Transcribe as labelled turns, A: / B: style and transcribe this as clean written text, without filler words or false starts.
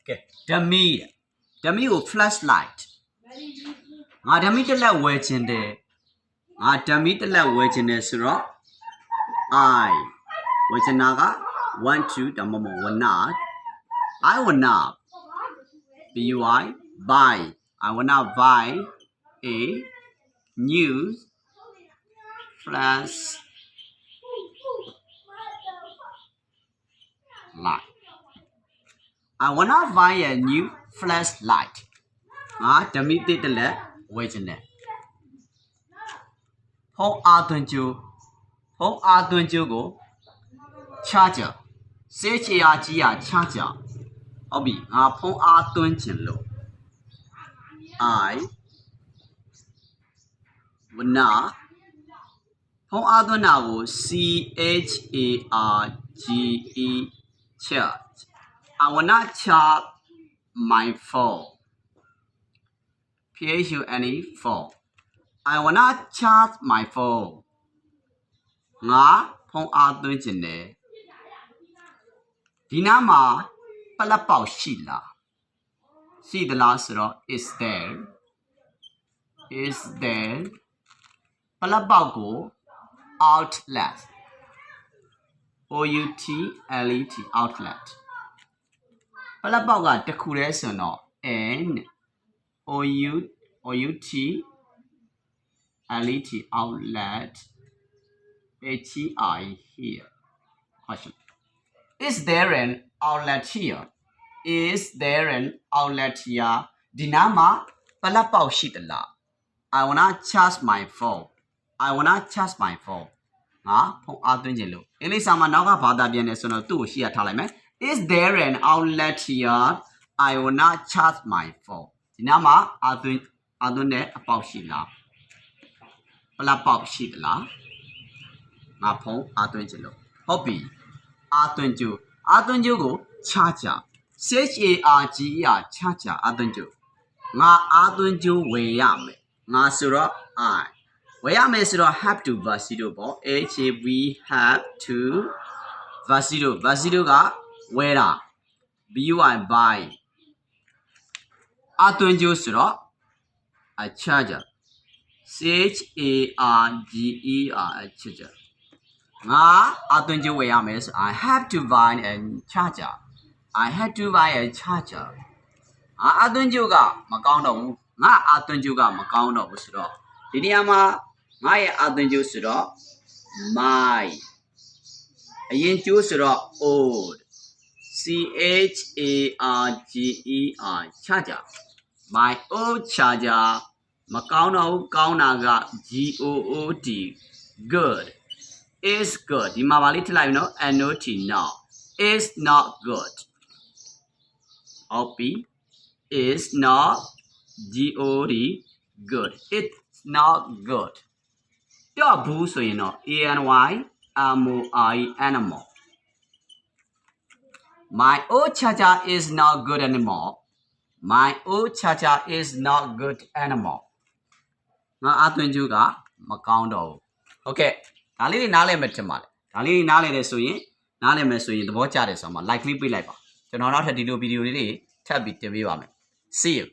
A: Okay. Dummy will flashlight. Dummy to let wedge in there. Dummy to let wedge in there, sir. I. Wedge in naga. 1, 2, the momo will not. I will not. B-U-I. Buy. I will not buy a new flashlight. I will not buy a new flashlight. Dummy did the let wedge in there. Phone R22 go charger. C-H-A-R-G-R charger. Obi, phone R22 I will not. Phone R22 C-H-A-R-G-E charge. I will not charge my phone. P-H-U-N-E phone. I will not charge my phone. Phone R22 Dinama palapao shila. See the last row is there. Is there. Palapao go outlet. O-U-T-L-E-T outlet. Palapao ga decoration no N O-U-T-L-E-T outlet. H-E-I here. Question. Is there an outlet here? Is there an outlet here? Dinama palapao shitala. I will not charge my phone. I will not charge my phone. Phone R22 English sama naga bada biane sono tu here thala me. Is there an outlet here? I will not charge my phone. Dinama R22 ne apao shila. Palapao shitala. Phone R22 Hobby R22 go charger. C-H-A-R-G-E-R charger R22 R22 weyame. Sura I. Weyame sura have to versido bo. H-A-V have to versido. Versido ga wera. B-U-I buy. R22 sura a charger. C-H-A-R-G-E-R charger. R22 weyame so I have to buy a charger. I had to buy a charger. R22 ga makound do bu. R22 ga makound do bu so do. Di niya ma ye R22 so do my. Ayin chu so do old. C-H-A-R-G-E-R charger. My old charger makound do kaun na ga G-O-O-D good. Is good. Di ma ba li thilai no N-O-T no. Is not good. Copy. Is not G-O-D good. It's not good. Your boo so you know A-N-Y M-O-I animal. My old charger is not good anymore. My old charger is not good anymore. R22 ga makound do. Okay. ဒါလေးနားလည်မယ်ထင်ပါတယ်ဒါလေးနားလည်တယ်ဆိုရင်နားလည်မယ်ဆိုရင်သဘောကျတယ်ဆိုတော့ like လေးပေးလိုက်ပါကျွန်တော်နောက်ထပ်ဒီလိုဗီဒီယိုလေးတွေထပ်ပြီးတင်ပေးပါမယ် See you